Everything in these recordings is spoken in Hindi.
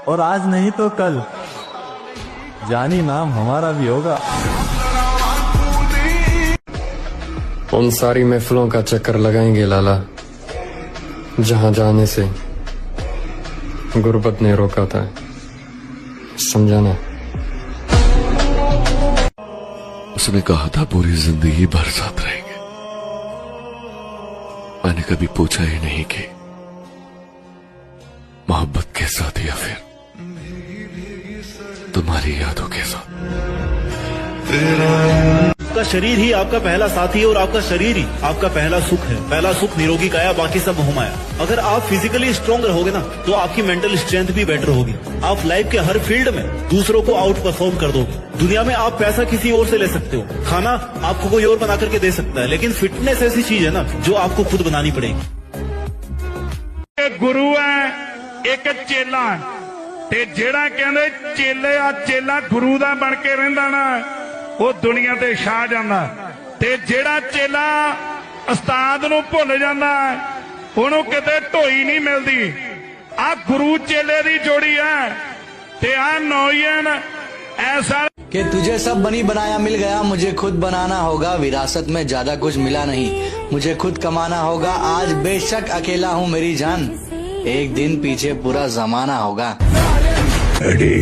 और आज नहीं तो कल जानी नाम हमारा भी होगा। उन सारी महफिलों का चक्कर लगाएंगे लाला जहां जाने से गुर्बत ने रोका था, समझाना। उसने कहा था पूरी जिंदगी भर साथ रहेंगे। मैंने कभी पूछा ही नहीं कि मोहब्बत के साथ या फिर तुम्हारी यादों के साथ। आपका शरीर ही आपका पहला साथी है और आपका शरीर ही आपका पहला सुख है। पहला सुख निरोगी काया, बाकी सब मोहमाया। अगर आप फिजिकली स्ट्रांग रहोगे ना तो आपकी मेंटल स्ट्रेंथ भी बेटर होगी। आप लाइफ के हर फील्ड में दूसरों को आउट परफॉर्म कर दोगे। दुनिया में आप पैसा किसी और से ले सकते हो, खाना आपको कोई और बना करके दे सकता है, लेकिन फिटनेस ऐसी चीज है ना जो आपको खुद बनानी पड़ेगी। एक गुरु है, एक चेला है, ते जेड़ा कहंदे चेले आ चेला गुरु दा बन के रहिंदा ना वो दुनिया ते छा जांदा, ते जेड़ा चेला उस्ताद नूं भुल जांदा ओनूं किते ढोई नहीं मिलदी। आ गुरु चेले दी जोड़ी है ते आ नौजवान ऐसा कि तुझे सब बनी बनाया मिल गया, मुझे खुद बनाना होगा। विरासत में ज्यादा कुछ मिला नहीं, मुझे खुद कमाना होगा। आज बेशक अकेला हूँ मेरी जान, एक दिन पीछे पूरा जमाना होगा। एडी,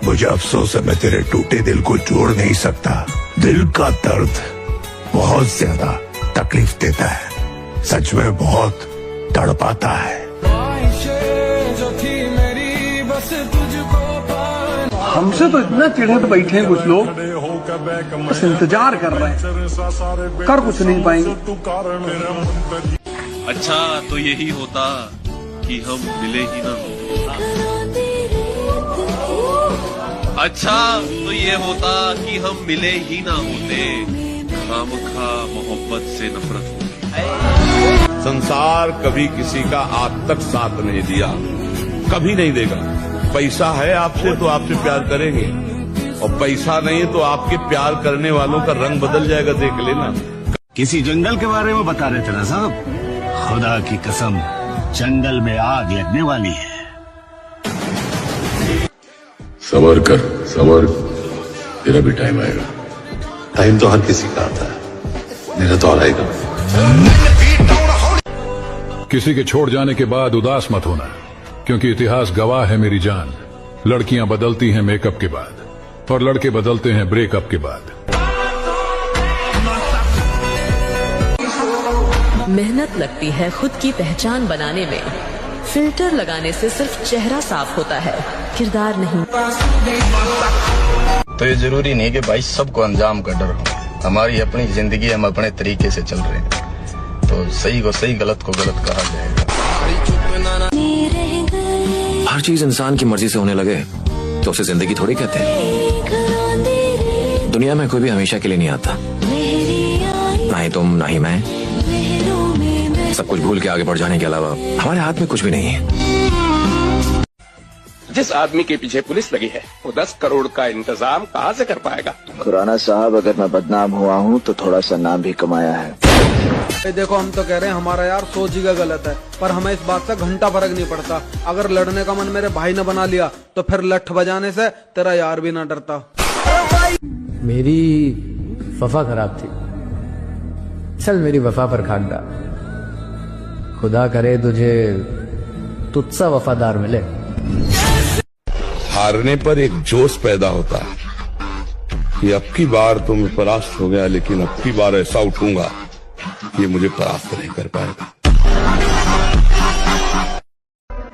मुझे अफसोस है मैं तेरे टूटे दिल को जोड़ नहीं सकता। दिल का दर्द बहुत ज्यादा तकलीफ देता है, सच में बहुत तड़पाता है। हमसे तो इतना चिढ़े बैठे हैं कुछ लोग, बस इंतजार कर रहे हैं, कर कुछ नहीं पाएंगे। अच्छा तो यही होता कि हम मिले ही ना होते। अच्छा तो ये होता कि हम मिले ही ना होते, खामखा मोहब्बत से नफरत होती। संसार कभी किसी का आज तक साथ नहीं दिया, कभी नहीं देगा। पैसा है आपसे तो आपसे प्यार करेंगे, और पैसा नहीं तो आपके प्यार करने वालों का रंग बदल जाएगा, देख लेना। किसी जंगल के बारे में बता रहे थे ना साहब, खुदा की कसम जंगल में आग लगने वाली है। सबर कर, सबर, तेरा भी टाइम आएगा। टाइम तो हर किसी का आता है, मेरा तो आएगा। किसी के छोड़ जाने के बाद उदास मत होना, क्योंकि इतिहास गवाह है मेरी जान। लड़कियां बदलती हैं मेकअप के बाद और लड़के बदलते हैं ब्रेकअप के बाद। मेहनत लगती है खुद की पहचान बनाने में। फिल्टर लगाने से सिर्फ चेहरा साफ होता है, किरदार नहीं। तो ये जरूरी नहीं कि भाई सबको अंजाम का डर हो। हमारी अपनी जिंदगी, हम अपने तरीके से चल रहे हैं, तो सही को सही, गलत को गलत कहा जाएगा। हर चीज इंसान की मर्जी से होने लगे तो उसे जिंदगी थोड़ी कहते हैं। दुनिया में कोई भी हमेशा के लिए नहीं आता, ना ही तुम ना ही मैं। सब कुछ भूल के आगे बढ़ जाने के अलावा हमारे हाथ में कुछ भी नहीं है। जिस आदमी के पीछे पुलिस लगी है वो 10 करोड़ का इंतजाम कहाँ से कर पाएगा? खुराना साहब, अगर मैं बदनाम हुआ हूँ तो थोड़ा सा नाम भी कमाया है। देखो हम तो कह रहे हैं हमारा यार सोच ही गलत है, पर हमें इस बात से घंटा फर्क नहीं पड़ता। अगर लड़ने का मन मेरे भाई ने बना लिया तो फिर लठ बजाने से तेरा यार भी ना डरता। मेरी वफा खराब थी, चल मेरी वफा पर खाक डाल। खुदा करे तुझे तुझसा वफादार मिले। हारने पर एक जोश पैदा होता है कि अब की बार तो मैं परास्त हो गया, लेकिन अब की बार ऐसा उठूंगा ये मुझे परास्त नहीं कर पाएगा।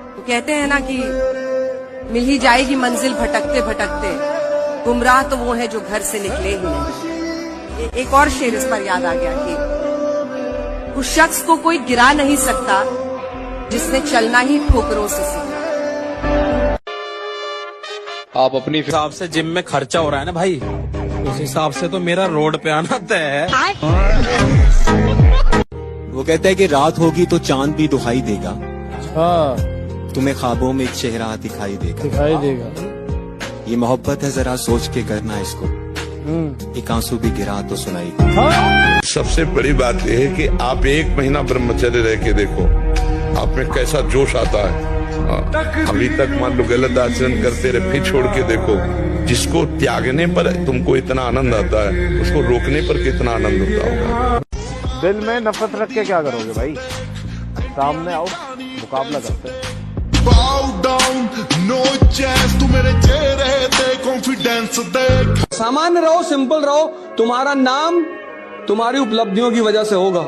तो कहते हैं ना कि मिल ही जाएगी मंजिल भटकते भटकते, गुमराह तो वो है जो घर से निकले ही नहीं। एक और शेर इस पर याद आ गया कि उस शख्स को कोई गिरा नहीं सकता जिसने चलना ही ठोकरों से सीखा। आप अपनी हिसाब से जिम में खर्चा हो रहा है ना भाई, उस हिसाब से तो मेरा रोड पे आना तय है। वो कहते हैं कि रात होगी तो चांद भी दुहाई देगा, तुम्हें ख्वाबों में एक चेहरा दिखाई देगा। ये मोहब्बत है, जरा सोच के करना इसको, एक आंसू भी गिरा तो सुनाई। सबसे बड़ी बात यह है कि आप 1 महीना ब्रह्मचर्य रह के देखो, आप में कैसा जोश आता है। अभी तक मान लो गलत आचरण करते रहे, फिर छोड़ के देखो, जिसको त्यागने पर तुमको इतना आनंद आता है, उसको रोकने पर कितना आनंद होता होगा। दिल में नफरत रख के क्या करोगे भाई? सामने आओ, मुकाबला करते हैं। सामान्य रहो, सिंपल रहो, तुम्हारा नाम तुम्हारी उपलब्धियों की वजह से होगा।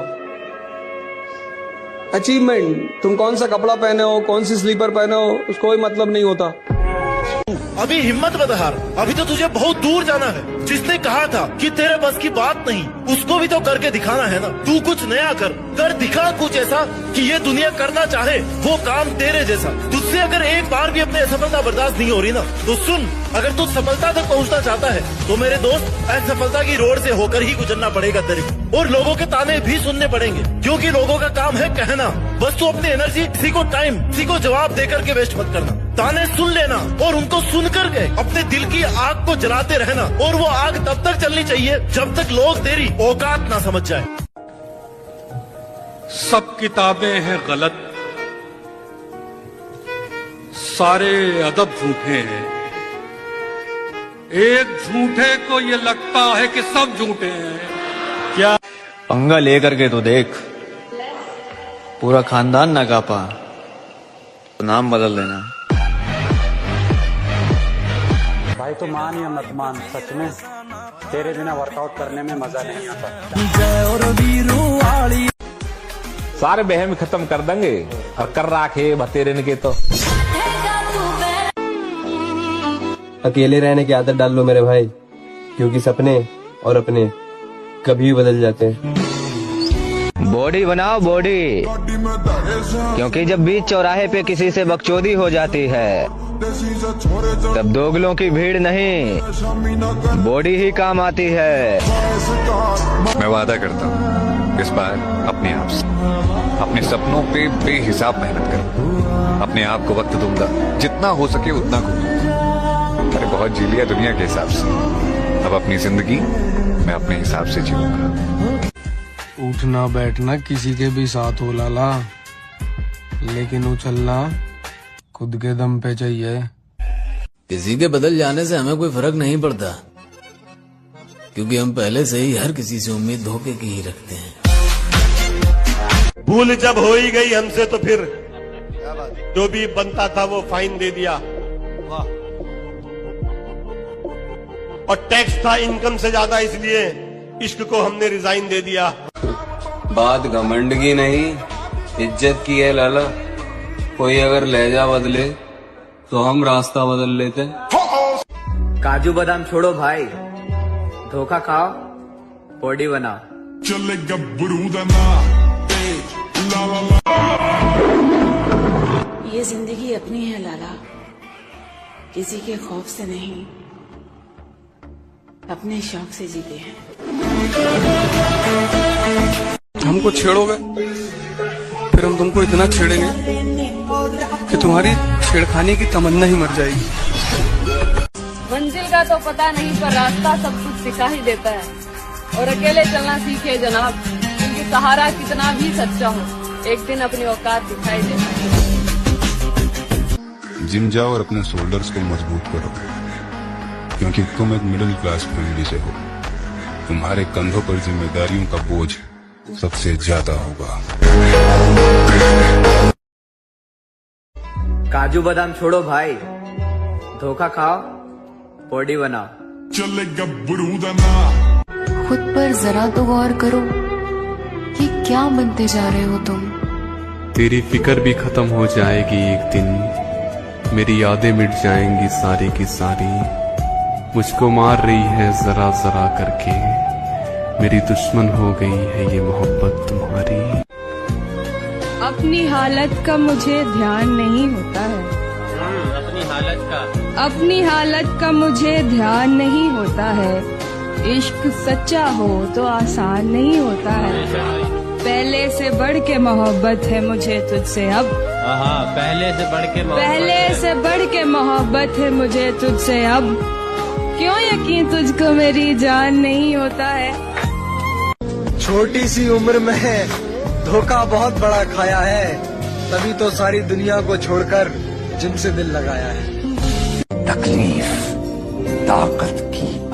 अचीवमेंट, तुम कौन सा कपड़ा पहने हो, कौन सी स्लीपर पहने हो, उसको कोई मतलब नहीं होता। अभी हिम्मत मत हार, अभी तो तुझे बहुत दूर जाना है। जिसने कहा था कि तेरे बस की बात नहीं, उसको भी तो करके दिखाना है ना। तू कुछ नया कर दिखा कुछ ऐसा कि ये दुनिया करना चाहे वो काम तेरे जैसा। तुझसे अगर एक बार भी अपनी असफलता बर्दाश्त नहीं हो रही ना, तो सुन, अगर तू सफलता तक पहुंचना चाहता है तो मेरे दोस्त असफलता की रोड से होकर ही गुजरना पड़ेगा तेरे को। और लोगों के ताने भी सुनने पड़ेंगे, क्योंकि लोगों का काम है कहना। बस तू अपनी एनर्जी किसी को टाइम, किसी को जवाब देकर के वेस्ट मत करना। ताने सुन लेना और उनको सुन करके अपने दिल की आग को जलाते रहना। और वो आग तब तक चलनी चाहिए जब तक लोग तेरी औकात ना समझ जाए। सब किताबें हैं गलत, सारे अदब झूठे हैं। एक झूठे को ये लगता है कि सब झूठे हैं। क्या पंगा लेकर के तो देख, पूरा खानदान ना कापा, तो नाम बदल देना। भाई तो मान या मत मान, सच में तेरे बिना वर्कआउट करने में मजा नहीं आता। सारे बहम खत्म कर देंगे और कर राखे भतेरे के तो। अकेले रहने की आदत डाल लो मेरे भाई, क्योंकि सपने और अपने कभी बदल जाते हैं। बॉडी बनाओ बॉडी, क्योंकि जब बीच चौराहे पे किसी से बकचोदी हो जाती है तब दोगलों की भीड़ नहीं, बॉडी ही काम आती है। मैं वादा करता हूँ इस बार अपने आप से, अपने सपनों पे बेहिसाब मेहनत करूँ। अपने आप को वक्त दूंगा, जितना हो सके उतना करूँगा। मैंने बहुत जी लिया दुनिया के हिसाब से, अब अपनी जिंदगी मैं अपने हिसाब से जीऊंगा। उठना बैठना किसी के भी साथ हो लाला, लेकिन उछलना खुद के दम पे चाहिए। किसी के बदल जाने से हमें कोई फर्क नहीं पड़ता, क्योंकि हम पहले से ही हर किसी से उम्मीद धोखे की ही रखते हैं। भूल जब हो ही गई हमसे तो फिर जो भी बनता था वो फाइन दे दिया, और टैक्स था इनकम से ज्यादा, इसलिए इश्क को हमने रिजाइन दे दिया। बात घमंड की नहीं, इज्जत की है लाला। कोई अगर लहजा बदले तो हम रास्ता बदल लेते। काजू बादाम छोड़ो भाई, धोखा खाओ, बॉडी बनाओ। चले ये जिंदगी अपनी है लाला, किसी के खौफ से नहीं, अपने शौक से जीते हैं। हमको छेड़ोगे, फिर हम तुमको इतना छेड़ेंगे कि तुम्हारी छेड़खानी की तमन्ना ही मर जाएगी। मंजिल का तो पता नहीं, पर रास्ता सब कुछ सिखा ही देता है। और अकेले चलना सीखे जनाब, क्योंकि सहारा कितना भी सच्चा हो, एक दिन अपनी औकात दिखाई देता है। जिम जाओ और अपने शोल्डर्स को मजबूत करो, क्योंकि तुम एक मिडिल क्लास फैमिली से हो। तुम्हारे कंधों पर जिम्मेदारियों का बोझ सबसे ज्यादा होगा। काजू बादाम छोड़ो भाई, धोखा खाओ, बॉडी बनाओ। खुद पर जरा तो गौर करो कि क्या बनते जा रहे हो तुम। तेरी फिक्र भी खत्म हो जाएगी एक दिन, मेरी यादें मिट जाएंगी सारी की सारी। मुझको मार रही है जरा जरा करके, मेरी दुश्मन हो गई है ये मोहब्बत तुम्हारी। अपनी हालत का मुझे ध्यान नहीं होता है, अपनी हालत का मुझे ध्यान नहीं होता है। इश्क सच्चा हो तो आसान नहीं होता है। पहले से बढ़ के मोहब्बत है मुझे तुझसे अब, पहले से बढ़ के मोहब्बत है मुझे तुझसे अब। क्यों यकीन तुझको मेरी जान नहीं होता है। छोटी सी उम्र में धोखा बहुत बड़ा खाया है, तभी तो सारी दुनिया को छोड़कर जिनसे दिल लगाया है। तकलीफ ताकत की